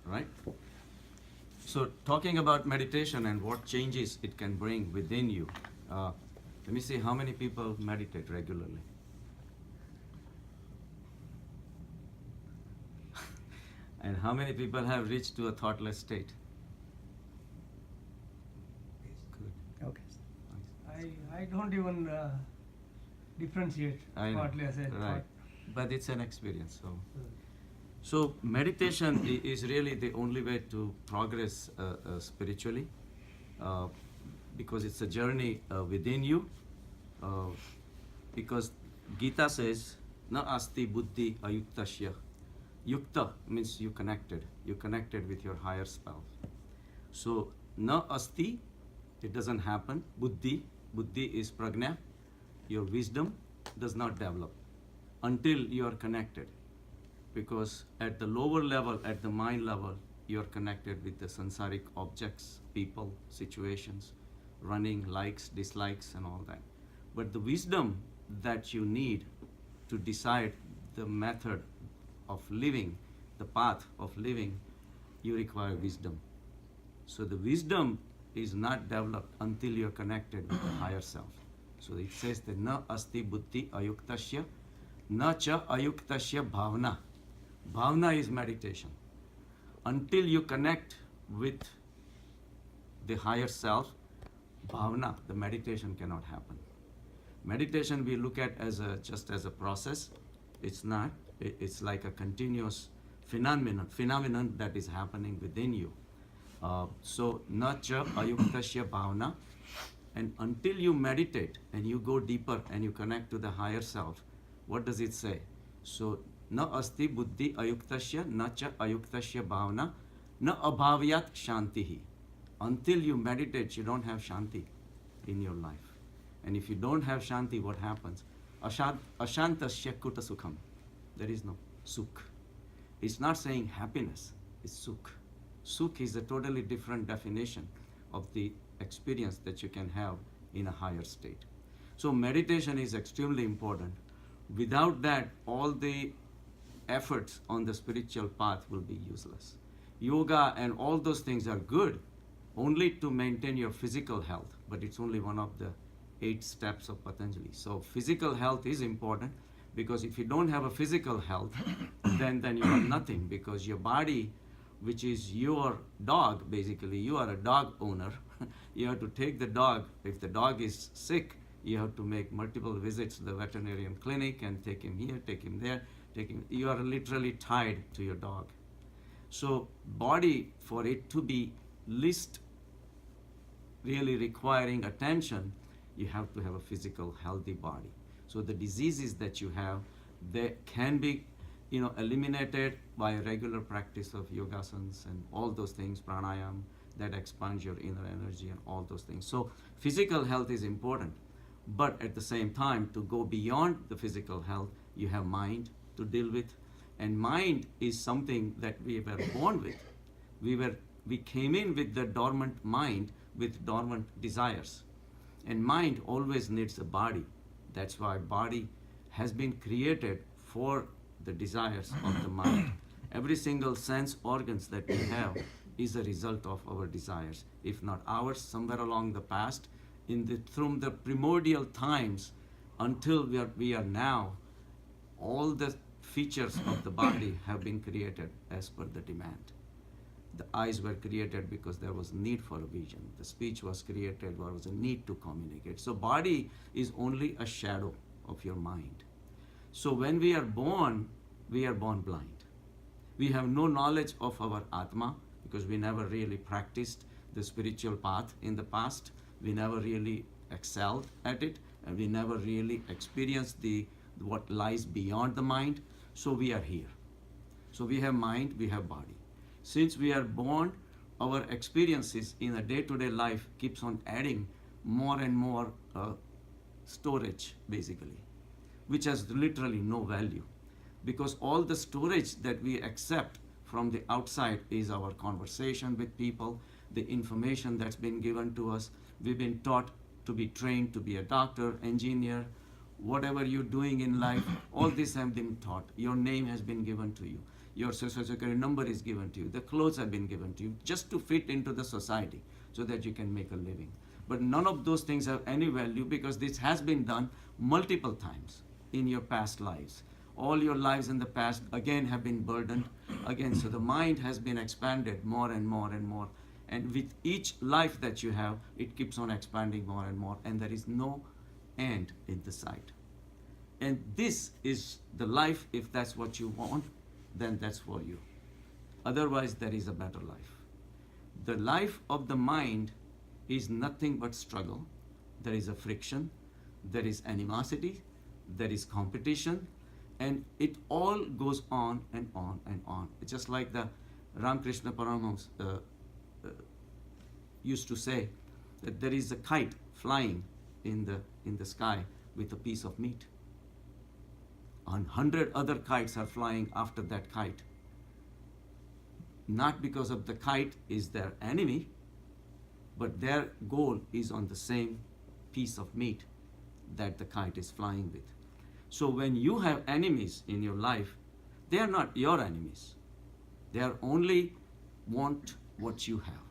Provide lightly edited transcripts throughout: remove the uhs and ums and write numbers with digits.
right? So talking about meditation and what changes it can bring within you, let me see how many people meditate regularly. And how many people have reached to a thoughtless state? Good. Okay. Nice. I don't even differentiate I know. thoughtless and Right. thought. But it's an experience. So meditation is really the only way to progress spiritually, uh, because it's a journey within you. Uh, because Gita says, "Na asti buddhi ayuktasya." Yukta means you connected. You connected with your higher self. So na asti, it doesn't happen. Buddhi is prajna. Your wisdom does not develop until you are connected. Because at the lower level, at the mind level, you are connected with the sansaric objects, people, situations, running, likes, dislikes, and all that. But the wisdom that you need to decide the method of living, the path of living, you require wisdom. So the wisdom is not developed until you're connected with the higher self. So it says that na asti buddhi ayuktasya, na cha ayuktasya bhavna. Bhavna is meditation. Until you connect with the higher self, bhavna, the meditation cannot happen. Meditation we look at as just as a process. It's not. It's like a continuous phenomenon that is happening within you. So, na cha ayuktasya bhavana. And until you meditate and you go deeper and you connect to the higher self, what does it say? So, na asti buddhi ayuktasya, na cha ayuktasya bhavana, na abhavyat shantihi. Until you meditate, you don't have shanti in your life. And if you don't have shanti, what happens? Ashantasya kuta sukham. There is no sukh. It's not saying happiness, it's sukh. Sukh is a totally different definition of the experience that you can have in a higher state. So meditation is extremely important. Without that, all the efforts on the spiritual path will be useless. Yoga and all those things are good only to maintain your physical health, but it's only one of the 8 steps of Patanjali. So physical health is important, because if you don't have a physical health, then you have nothing, because your body, which is your dog, basically, you are a dog owner. You have to take the dog. If the dog is sick, you have to make multiple visits to the veterinarian clinic and take him here, take him there, you are literally tied to your dog. So body, for it to be least really requiring attention, you have to have a physical healthy body. So the diseases that you have, they can be eliminated by a regular practice of yogasanas and all those things, pranayam, that expands your inner energy and all those things. So physical health is important, but at the same time, to go beyond the physical health, you have mind to deal with, and mind is something that we were born with. We came in with the dormant mind, with dormant desires, and mind always needs a body. That's why body has been created for the desires of the mind. Every single sense organs that we have is a result of our desires. If not ours, somewhere along the past, from the primordial times until we are now, all the features of the body have been created as per the demand. The eyes were created because there was need for a vision. The speech was created, there was a need to communicate. So body is only a shadow of your mind. So when we are born blind. We have no knowledge of our Atma, because we never really practiced the spiritual path in the past. We never really excelled at it, and we never really experienced what lies beyond the mind. So we are here. So we have mind, we have body. Since we are born, our experiences in a day-to-day life keeps on adding more and more storage, basically, which has literally no value, because all the storage that we accept from the outside is our conversation with people, the information that's been given to us. We've been taught to be trained to be a doctor, engineer, whatever you're doing in life, all this have been taught. Your name has been given to you. Your social security number is given to you. The clothes have been given to you just to fit into the society so that you can make a living. But none of those things have any value because this has been done multiple times in your past lives. All your lives in the past, again, have been burdened. Again, so the mind has been expanded more and more and more. And with each life that you have, it keeps on expanding more and more. And there is no end in the sight. And this is the life. If that's what you want, then that's for you. Otherwise, there is a better life. The life of the mind is nothing but struggle. There is a friction, there is animosity, there is competition, and it all goes on and on and on. It's just like the Ramakrishna Paramahamsa used to say that there is a kite flying in the sky with a piece of meat. 100 other kites are flying after that kite. Not because of the kite is their enemy, but their goal is on the same piece of meat that the kite is flying with. So when you have enemies in your life, they are not your enemies. They are only want what you have.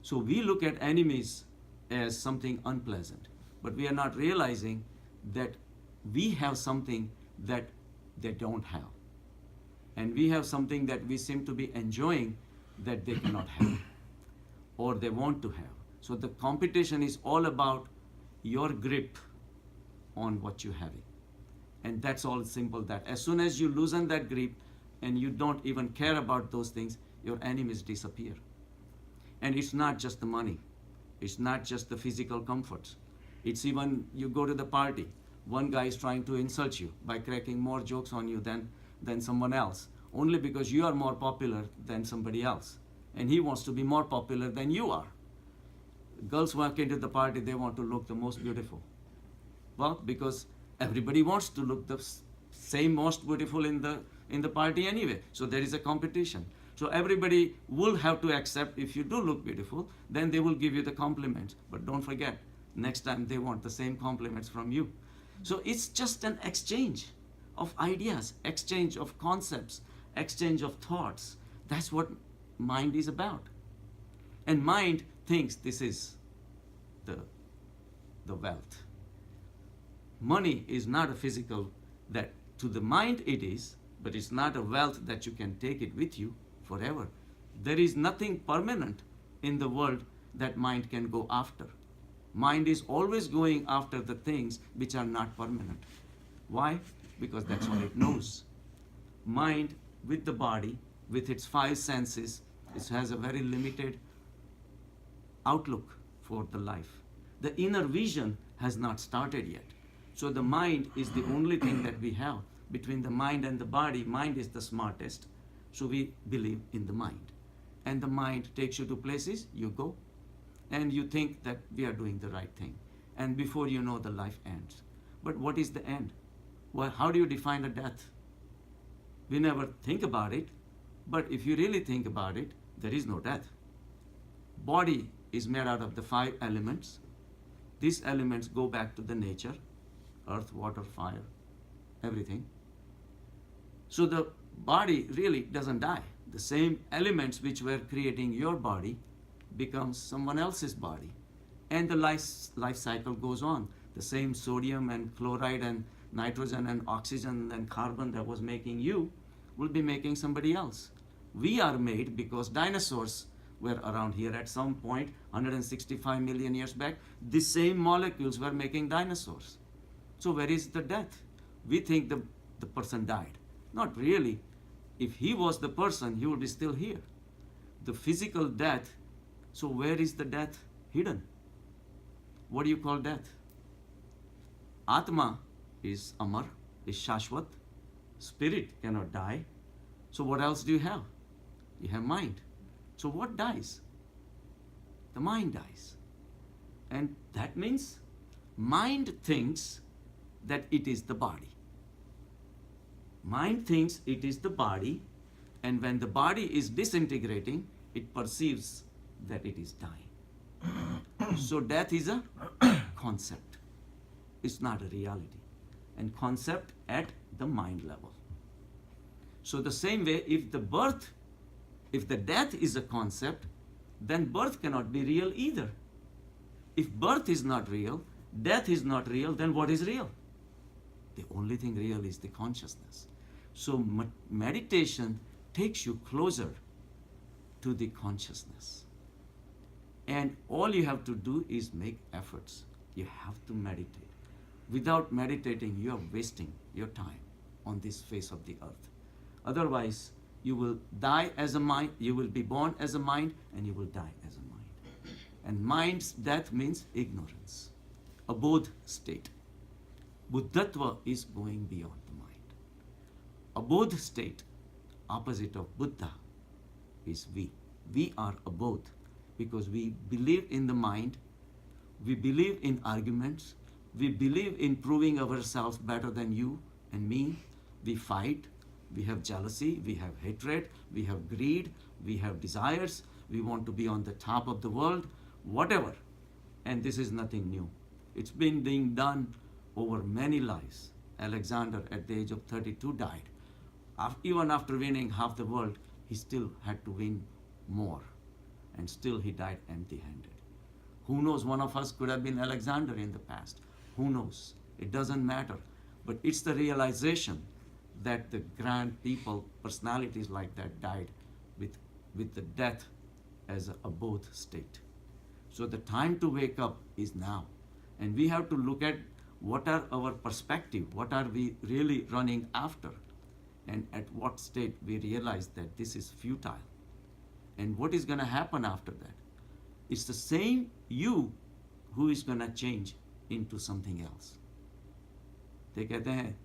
So we look at enemies as something unpleasant, but we are not realizing that we have something that they don't have. And we have something that we seem to be enjoying that they cannot have or they want to have. So the competition is all about your grip on what you're having. And that's all simple, that as soon as you loosen that grip and you don't even care about those things, your enemies disappear. And it's not just the money. It's not just the physical comforts. It's even you go to the party. One guy is trying to insult you by cracking more jokes on you than someone else, only because you are more popular than somebody else. And he wants to be more popular than you are. Girls walk into the party, they want to look the most beautiful. Well, because everybody wants to look the same most beautiful in the party anyway. So there is a competition. So everybody will have to accept, if you do look beautiful, then they will give you the compliments. But don't forget, next time they want the same compliments from you. So it's just an exchange of ideas, exchange of concepts, exchange of thoughts. That's what mind is about. And mind thinks this is the wealth. Money is not a physical, that to the mind it is, but it's not a wealth that you can take it with you forever. There is nothing permanent in the world that mind can go after. Mind is always going after the things which are not permanent. Why? Because that's all it knows. Mind with the body, with its 5 senses, it has a very limited outlook for the life. The inner vision has not started yet. So the mind is the only thing that we have. Between the mind and the body, mind is the smartest. So we believe in the mind. And the mind takes you to places, you go, and you think that we are doing the right thing. And before you know, the life ends. But what is the end? Well, how do you define a death? We never think about it, but if you really think about it, there is no death. Body is made out of the 5 elements. These elements go back to the nature, earth, water, fire, everything. So the body really doesn't die. The same elements which were creating your body becomes someone else's body. And the life cycle goes on. The same sodium and chloride and nitrogen and oxygen and carbon that was making you will be making somebody else. We are made because dinosaurs were around here at some point 165 million years back. The same molecules were making dinosaurs. So where is the death? We think the person died. Not really. If he was the person, he would be still here. The physical death, so where is the death hidden? What do you call death? Atma is Amar, is Shashwat. Spirit cannot die. So what else do you have? You have mind. So what dies? The mind dies. And that means mind thinks that it is the body. Mind thinks it is the body, and when the body is disintegrating, it perceives that it is dying. So death is a concept. It's not a reality. And concept at the mind level. So the same way, if the death is a concept, then birth cannot be real either. If birth is not real, death is not real, then what is real? The only thing real is the consciousness. So meditation takes you closer to the consciousness. And all you have to do is make efforts. You have to meditate. Without meditating, you are wasting your time on this face of the earth. Otherwise, you will die as a mind, you will be born as a mind, and you will die as a mind. And mind's death means ignorance, a bodh state. Buddhatva is going beyond the mind. A bodh state, opposite of Buddha, is we. We are a bodh because we believe in the mind, we believe in arguments, we believe in proving ourselves better than you and me. We fight, we have jealousy, we have hatred, we have greed, we have desires, we want to be on the top of the world, whatever. And this is nothing new. It's been being done over many lives. Alexander, at the age of 32, died. Even after winning half the world, he still had to win more. And still he died empty-handed. Who knows, one of us could have been Alexander in the past. Who knows? It doesn't matter. But it's the realization that the grand people, personalities like that, died with the death as a bodh state. So the time to wake up is now. And we have to look at what are our perspective, what are we really running after, and at what state we realize that this is futile. And what is going to happen after that? It's the same you who is going to change into something else. they कहते हैं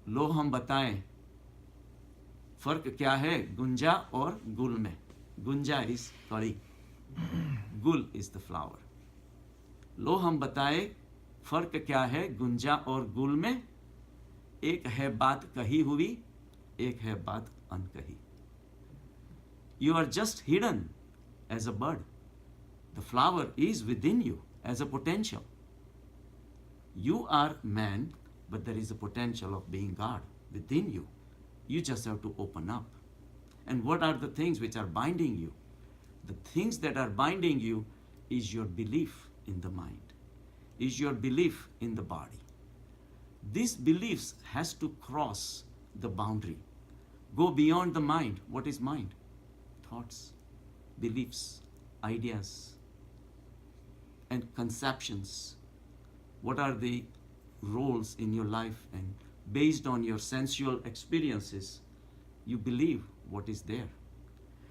लो हम बताएं फर्क क्या है गुंजा और गुल में. गुंजा इज कड़ी, गुल इज द फ्लावर. लो हम बताएं फर्क क्या है गुंजा और गुल में. एक है बात कही हुई, एक है बात अनकही. You are just hidden as a bud. The flower is within you as a potential. You are man, but there is a potential of being God within you. You just have to open up. And what are the things which are binding you? The things that are binding you is your belief in the mind, is your belief in the body. These beliefs has to cross the boundary, go beyond the mind. What is mind? Thoughts, beliefs, ideas, and conceptions. What are the roles in your life? And based on your sensual experiences, you believe what is there.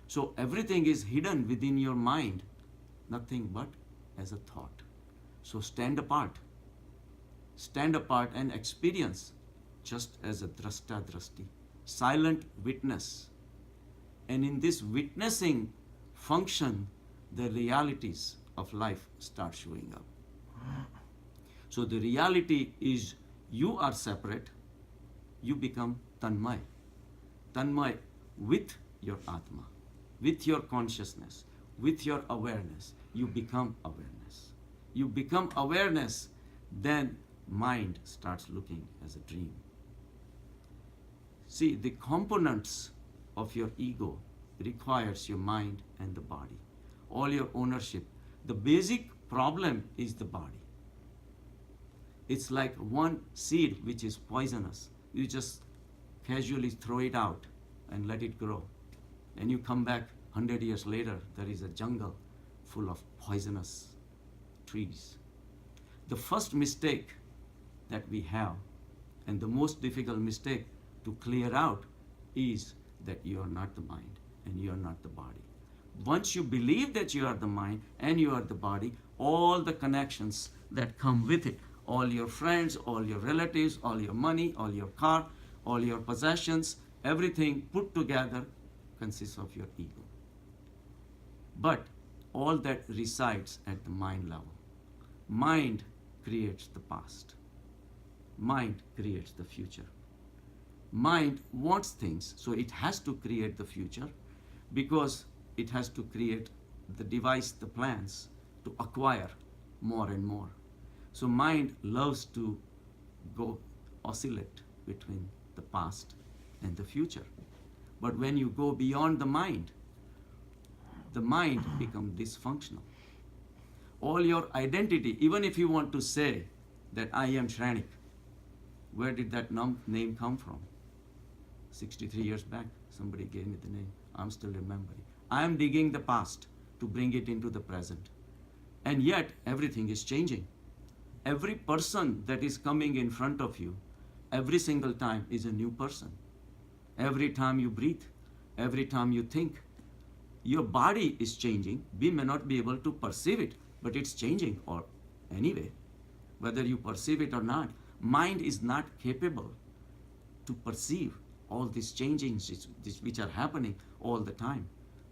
So everything is hidden within your mind, nothing but as a thought. So stand apart. Stand apart and experience just as a drashta drashti, silent witness. And in this witnessing function, the realities of life start showing up. So the reality is you are separate, you become tanmay. Tanmay with your atma, with your consciousness, with your awareness. You become awareness. You become awareness, then mind starts looking as a dream. See, the components of your ego requires your mind and the body, all your ownership. The basic problem is the body. It's like one seed which is poisonous. You just casually throw it out and let it grow. And you come back 100 years later, there is a jungle full of poisonous trees. The first mistake that we have, and the most difficult mistake to clear out, is that you are not the mind and you are not the body. Once you believe that you are the mind and you are the body, all the connections that come with it, all your friends, all your relatives, all your money, all your car, all your possessions, everything put together consists of your ego. But all that resides at the mind level. Mind creates the past. Mind creates the future. Mind wants things, so it has to create the future because it has to create the device, the plans to acquire more and more. So mind loves to go oscillate between the past and the future. But when you go beyond the mind becomes dysfunctional. All your identity, even if you want to say that I am Shranik, where did that name come from? 63 years back, somebody gave me the name. I'm still remembering. I am digging the past to bring it into the present. And yet, everything is changing. Every person that is coming in front of you, every single time is a new person. Every time you breathe, every time you think, your body is changing. We may not be able to perceive it, but it's changing. Or anyway, whether you perceive it or not, mind is not capable to perceive all these changes which are happening all the time.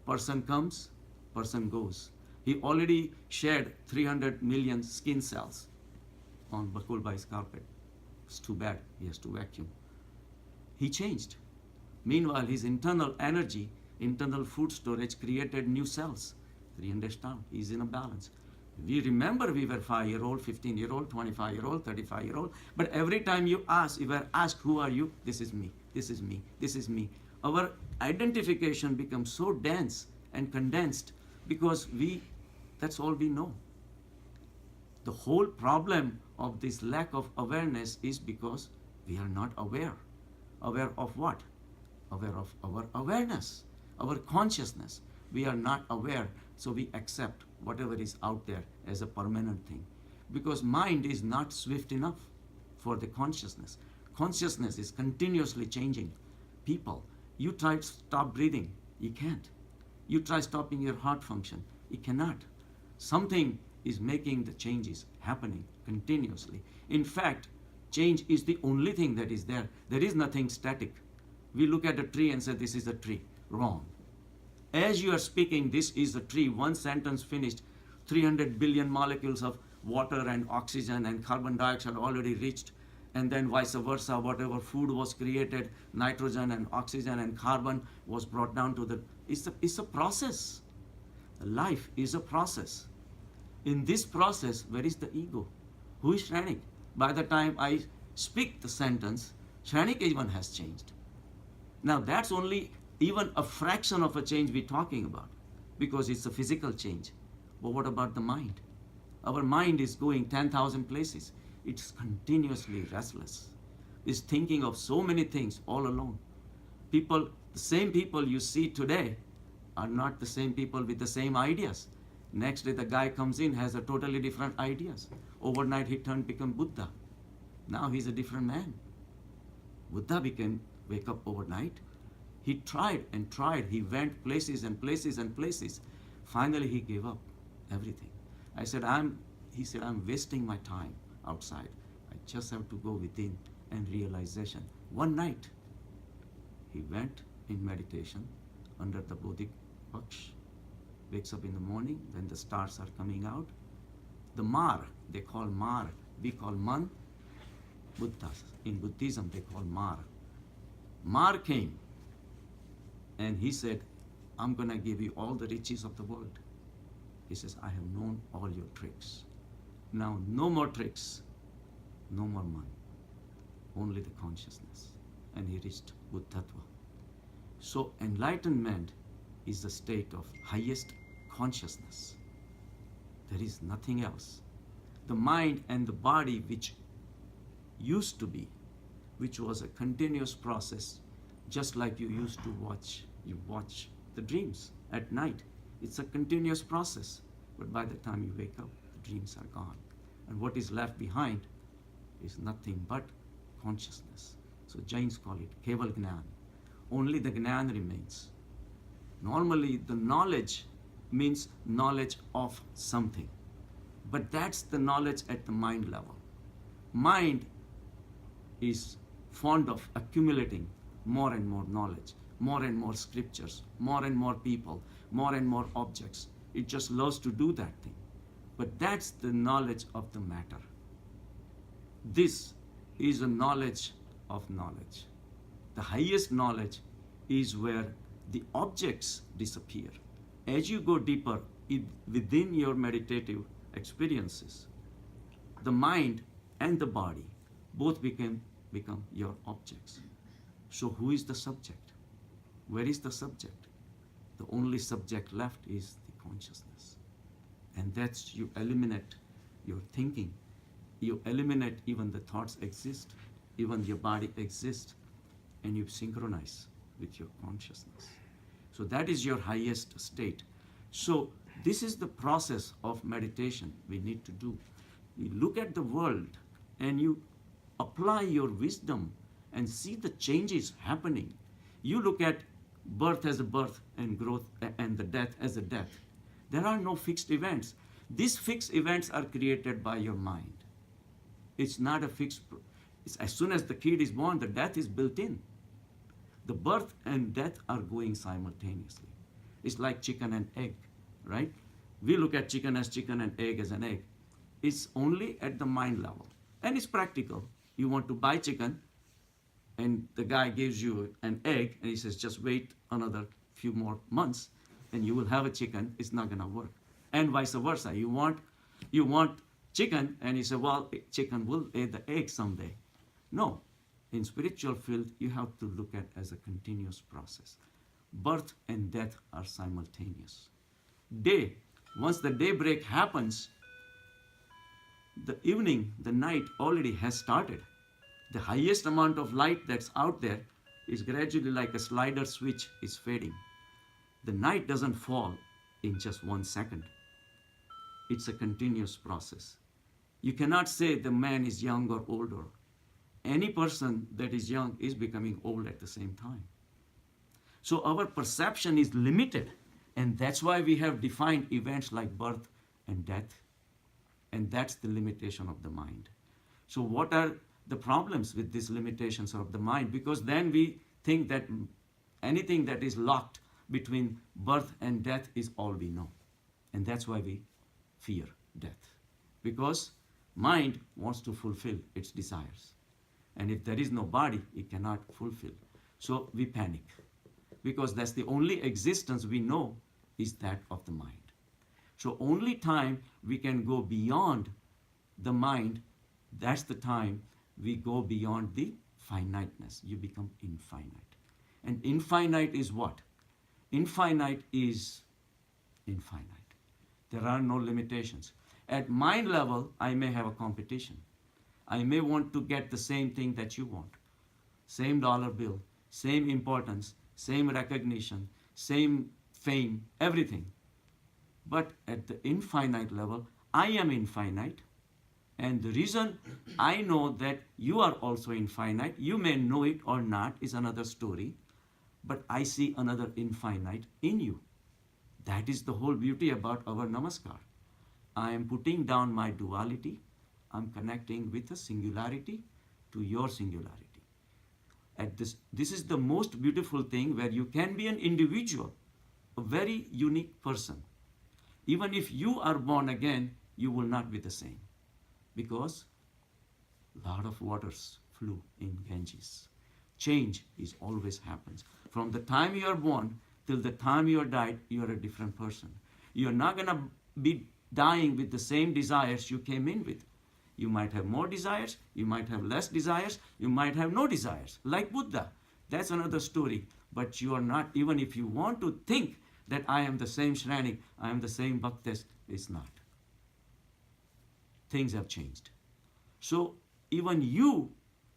Person comes, person goes. He already shed 300 million skin cells on Bakulbai's carpet. It's too bad, he has to vacuum. He changed. Meanwhile, his internal energy, internal food storage created new cells. 300 down, he's in a balance. We remember we were 5-year-old, 15-year-old, 25-year-old, 35-year-old, but every time you were asked, who are you? This is me, this is me, this is me. Our identification becomes so dense and condensed because that's all we know. The whole problem of this lack of awareness is because we are not aware. Aware of what? Aware of our awareness, our consciousness. We are not aware, so we accept whatever is out there as a permanent thing. Because mind is not swift enough for the consciousness. Consciousness is continuously changing. People, you try to stop breathing, you can't. You try stopping your heart function, you cannot. Something is making the changes happening continuously. In fact, change is the only thing that is there. There is nothing static. We look at a tree and say, this is a tree. Wrong. As you are speaking, this is a tree, one sentence finished, 300 billion molecules of water and oxygen and carbon dioxide already reached, and then vice versa, whatever food was created, nitrogen and oxygen and carbon was brought down to the, it's a process. Life is a process. In this process, where is the ego? Who is Shranik? By the time I speak the sentence, Shranik even has changed. Now that's only even a fraction of a change we're talking about, because it's a physical change. But what about the mind? Our mind is going 10,000 places. It's continuously restless. It's thinking of so many things all alone. People, the same people you see today are not the same people with the same ideas. Next day the guy comes in, has a totally different ideas. Overnight he become Buddha. Now he's a different man. Buddha wake up overnight. He tried and tried. He went places and places and places. Finally, he gave up everything. He said, I'm wasting my time outside. I just have to go within and realization. One night, he went in meditation under the Bodhi Paksh, wakes up in the morning when the stars are coming out. The Mar, they call Mar, we call Man. Buddhas, in Buddhism, they call Mar. Mar came. And he said, I'm going to give you all the riches of the world. He says, I have known all your tricks. Now, no more tricks, no more man, only the consciousness. And he reached Buddhatva. So, enlightenment is the state of highest consciousness. There is nothing else. The mind and the body, which used to be, which was a continuous process, just like you used to watch the dreams at night. It's a continuous process, but by the time you wake up, the dreams are gone. And what is left behind is nothing but consciousness. So Jains call it Keval Gnan. Only the Gnan remains. Normally the knowledge means knowledge of something, but that's the knowledge at the mind level. Mind is fond of accumulating more and more knowledge, more and more scriptures, more and more people, more and more objects. It just loves to do that thing. But that's the knowledge of the matter. This is a knowledge of knowledge. The highest knowledge is where the objects disappear. As you go deeper within your meditative experiences, the mind and the body both become your objects. So who is the subject? Where is the subject? The only subject left is the consciousness. And that's, you eliminate your thinking. You eliminate even the thoughts exist, even your body exists, and you synchronize with your consciousness. So that is your highest state. So this is the process of meditation we need to do. You look at the world and you apply your wisdom and see the changes happening. You look at birth as a birth and growth and the death as a death. There are no fixed events. These fixed events are created by your mind. It's not a fixed, as soon as the kid is born, the death is built in. The birth and death are going simultaneously. It's like chicken and egg, right? We look at chicken as chicken and egg as an egg. It's only at the mind level. And it's practical. You want to buy chicken, and the guy gives you an egg, and he says, just wait another few more months, and you will have a chicken. It's not going to work. And vice versa. You want chicken, and you say, well, chicken will lay the egg someday. No. In spiritual field, you have to look at as a continuous process. Birth and death are simultaneous. Once the daybreak happens, the evening, the night already has started. The highest amount of light that's out there is gradually like a slider switch is fading. The night doesn't fall in just 1 second. It's a continuous process. You cannot say the man is young or older. Any person that is young is becoming old at the same time. So our perception is limited, and that's why we have defined events like birth and death, and that's the limitation of the mind. So what are the problems with these limitations of the mind? Because then we think that anything that is locked between birth and death is all we know. And that's why we fear death. Because mind wants to fulfill its desires. And if there is no body, it cannot fulfill. So we panic. Because that's the only existence we know is that of the mind. So only time we can go beyond the mind, that's the time we go beyond the finiteness. You become infinite. And infinite is what? Infinite is infinite. There are no limitations. At mind level, I may have a competition. I may want to get the same thing that you want. Same dollar bill, same importance, same recognition, same fame, everything. But at the infinite level, I am infinite. And the reason I know that you are also infinite, you may know it or not, is another story. But I see another infinite in you. That is the whole beauty about our namaskar. I am putting down my duality. I'm connecting with a singularity to your singularity. This is the most beautiful thing, where you can be an individual, a very unique person. Even if you are born again, you will not be the same. Because a lot of waters flew in Ganges. Change is always happens. From the time you are born till the time you are died, you are a different person. You are not going to be dying with the same desires you came in with. You might have more desires, you might have less desires, you might have no desires, like Buddha. That's another story. But you are not, even if you want to think that I am the same Shranik, I am the same Bhaktas, it's not. Things have changed. So even you,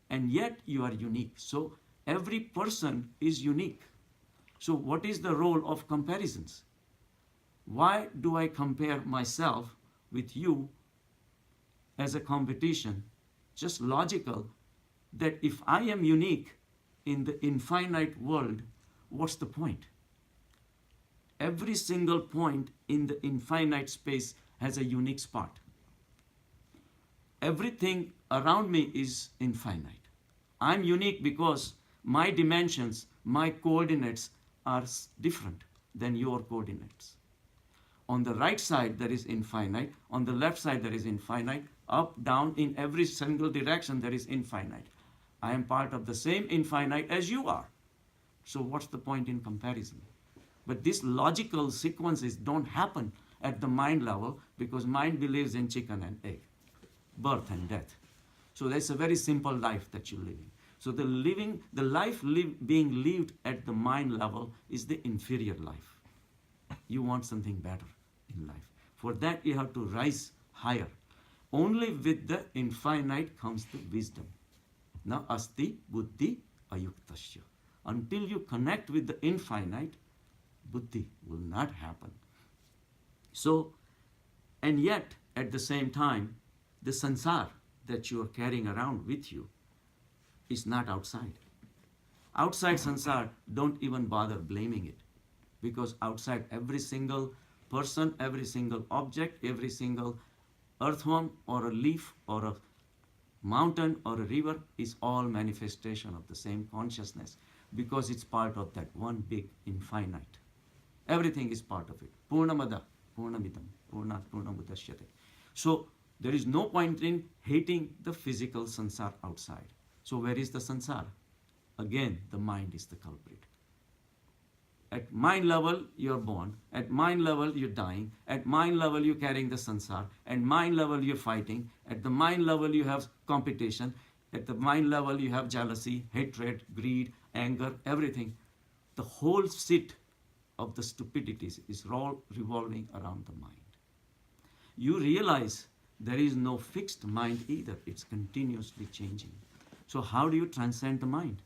and yet you are unique. So every person is unique. So what is the role of comparisons? Why do I compare myself with you as a competition? Just logical, that if I am unique in the infinite world, what's the point? Every single point in the infinite space has a unique spot. Everything around me is infinite. I'm unique because my dimensions, my coordinates are different than your coordinates. On the right side, there is infinite. On the left side, there is infinite. Up, down, in every single direction, there is infinite. I am part of the same infinite as you are. So what's the point in comparison? But these logical sequences don't happen at the mind level, because mind believes in chicken and egg, birth and death. So that's a very simple life that you're living. So the life being lived at the mind level is the inferior life. You want something better in life. For that you have to rise higher. Only with the infinite comes the wisdom. Na asti buddhi ayuktasya. Until you connect with the infinite, buddhi will not happen. So, and yet at the same time, the sansar that you are carrying around with you is not outside. Outside sansar, don't even bother blaming it. Because outside every single person, every single object, every single earthworm or a leaf or a mountain or a river is all manifestation of the same consciousness, because it's part of that one big infinite. Everything is part of it. Purnamada, Purnamidam, Purnat Purnamudashyate. So there is no point in hating the physical sansar outside. So where is the sansar? Again, the mind is the culprit. At mind level, you're born. At mind level, you're dying. At mind level, you're carrying the sansar. At mind level, you're fighting. At the mind level, you have competition. At the mind level, you have jealousy, hatred, greed, anger, everything. The whole seat of the stupidities is all revolving around the mind. You realize there is no fixed mind either. It's continuously changing. So how do you transcend the mind?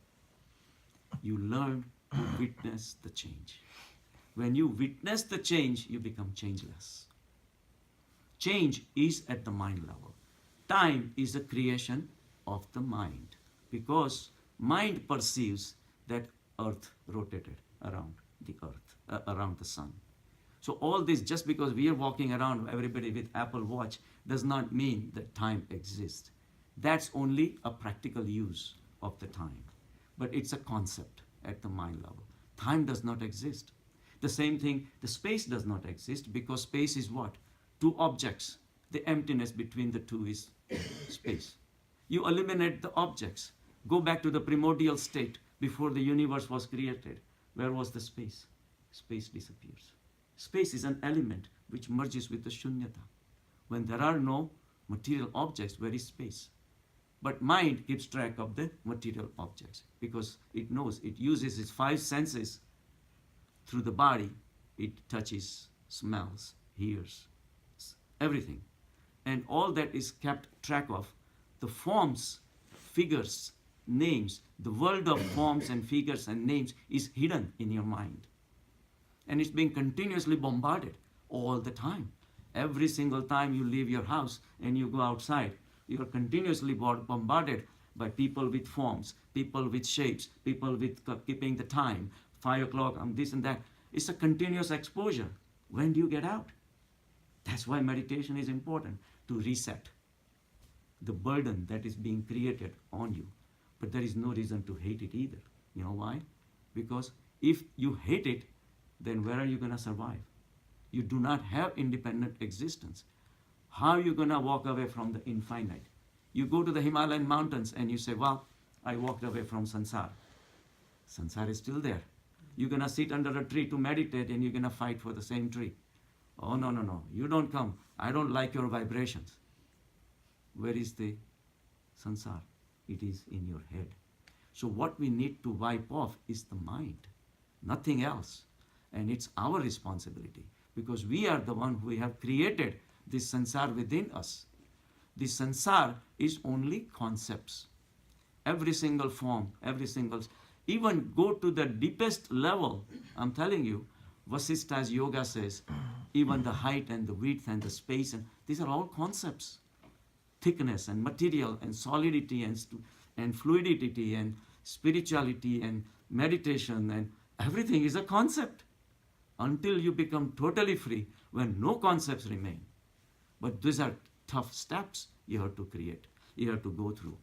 You learn to witness the change. When you witness the change, you become changeless. Change is at the mind level. Time is a creation of the mind, because mind perceives that earth rotated around the earth, around the sun. So all this, just because we are walking around, everybody with Apple Watch, does not mean that time exists. That's only a practical use of the time. But it's a concept at the mind level. Time does not exist. The same thing, the space does not exist, because space is what? Two objects. The emptiness between the two is space. You eliminate the objects. Go back to the primordial state before the universe was created. Where was the space? Space disappears. Space is an element which merges with the shunyata. When there are no material objects, where is space? But mind keeps track of the material objects, because it knows, it uses its five senses through the body. It touches, smells, hears, everything. And all that is kept track of. The forms, figures, names, the world of forms and figures and names is hidden in your mind. And it's being continuously bombarded all the time. Every single time you leave your house and you go outside, you are continuously bombarded by people with forms, people with shapes, people with keeping the time, 5 o'clock, this and that. It's a continuous exposure. When do you get out? That's why meditation is important, to reset the burden that is being created on you. But there is no reason to hate it either. You know why? Because if you hate it, then where are you going to survive? You do not have independent existence. How are you going to walk away from the infinite? You go to the Himalayan mountains and you say, well, I walked away from sansar. Sansar is still there. You're going to sit under a tree to meditate and you're going to fight for the same tree. Oh, no, no, no. You don't come. I don't like your vibrations. Where is the sansar? It is in your head. So what we need to wipe off is the mind, nothing else. And it's our responsibility, because we are the one who have created this sansar within us. This sansar is only concepts. Every single form, even go to the deepest level, I'm telling you, Vasishta's yoga says, even the height and the width and the space, and these are all concepts. Thickness and material and solidity and fluidity and spirituality and meditation and everything is a concept. Until you become totally free, when no concepts remain. But these are tough steps you have to create, you have to go through.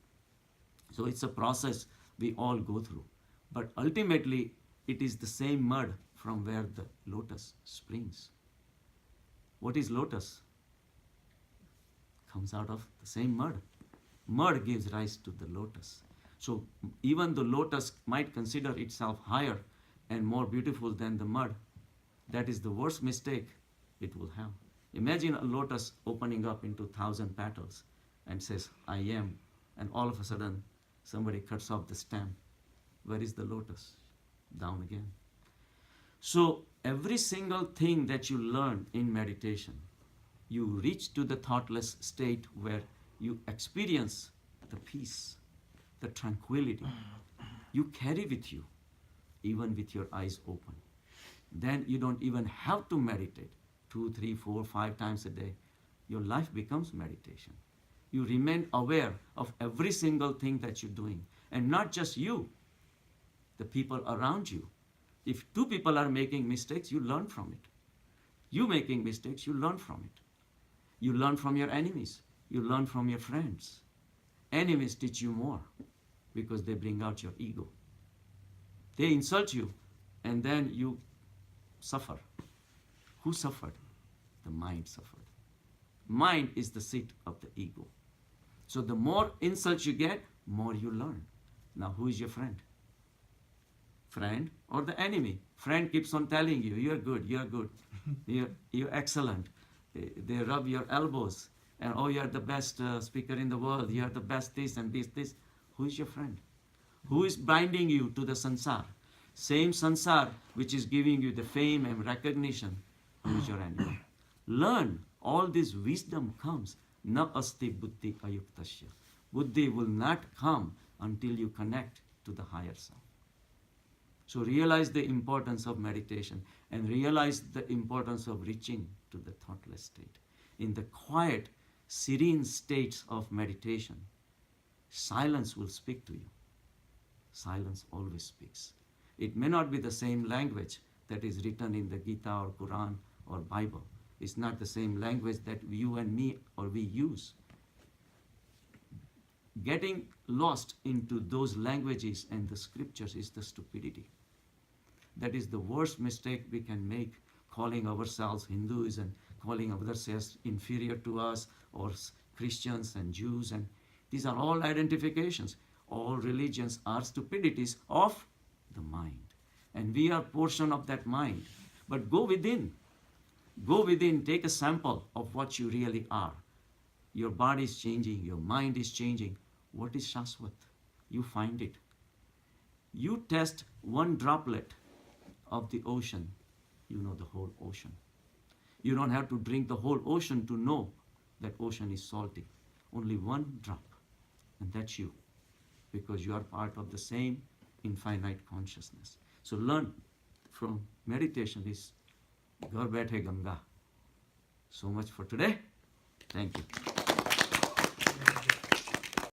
So it's a process we all go through. But ultimately, it is the same mud from where the lotus springs. What is lotus? Comes out of the same mud. Mud gives rise to the lotus. So even the lotus might consider itself higher and more beautiful than the mud. That is the worst mistake it will have. Imagine a lotus opening up into 1,000 petals and says, I am, and all of a sudden Somebody cuts off the stem. Where is the lotus? Down again. So every single thing that you learn in meditation, you reach to the thoughtless state where you experience the peace, the tranquility. You carry with you, even with your eyes open. Then you don't even have to meditate 2, 3, 4, 5 times a day. Your life becomes meditation. You remain aware of every single thing that you're doing. And not just you, the people around you. If 2 people are making mistakes, you learn from it. You making mistakes, you learn from it. You learn from your enemies. You learn from your friends. Enemies teach you more because they bring out your ego. They insult you and then you suffer. Who suffered? The mind suffered. Mind is the seat of the ego. So the more insults you get, more you learn. Now who is your friend? Friend or the enemy? Friend keeps on telling you, you're good, you're excellent. They rub your elbows and oh, you're the best speaker in the world, you're the best this and this. Who is your friend? Who is binding you to the sansar? Same sansar which is giving you the fame and recognition. Who is your enemy? Learn. All this wisdom comes. Na asti buddhi ayuktasya. Buddhi will not come until you connect to the higher self. So realize the importance of meditation and realize the importance of reaching to the thoughtless state. In the quiet, serene states of meditation, silence will speak to you. Silence always speaks. It may not be the same language that is written in the Gita or Quran or Bible. It's not the same language that you and me or we use. Getting lost into those languages and the scriptures is the stupidity. That is the worst mistake we can make, calling ourselves Hindus and calling ourselves inferior to us, or Christians and Jews, and these are all identifications. All religions are stupidities of the mind. And we are portion of that mind. But go within. Go within, take a sample of what you really are. Your body is changing, your mind is changing. What is Shaswat? You find it. You test one droplet of the ocean, you know the whole ocean. You don't have to drink the whole ocean to know that ocean is salty. Only one drop, and that's you, because you are part of the same infinite consciousness. So learn from meditation is Ghar Baithe Ganga. So much for today. Thank you.